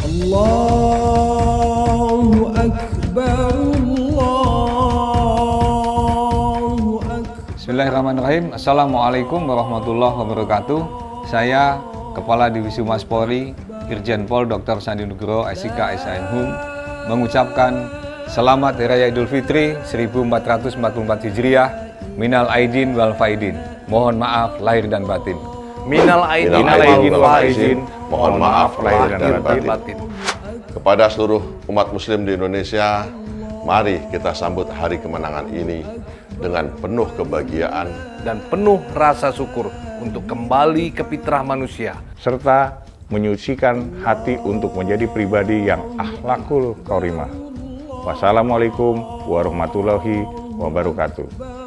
Allahu Akbar, Allahu Akbar. Bismillahirrahmanirrahim. Assalamualaikum warahmatullahi wabarakatuh. Saya Kepala Divisi Humas Polri, Irjen Pol Dr. Sandi Nugroho, SIK, SINHUM, mengucapkan Selamat Hari Raya Idul Fitri 1444 Hijriah. Minal aidin wal faidin. Mohon maaf lahir dan batin. Minal aidin wal faidin. Mohon maaf lahir dan batin. Kepada seluruh umat muslim di Indonesia, mari kita sambut hari kemenangan ini dengan penuh kebahagiaan Dan penuh rasa syukur untuk kembali ke fitrah manusia. serta menyucikan hati untuk menjadi pribadi yang akhlakul karimah. Wassalamualaikum warahmatullahi wabarakatuh.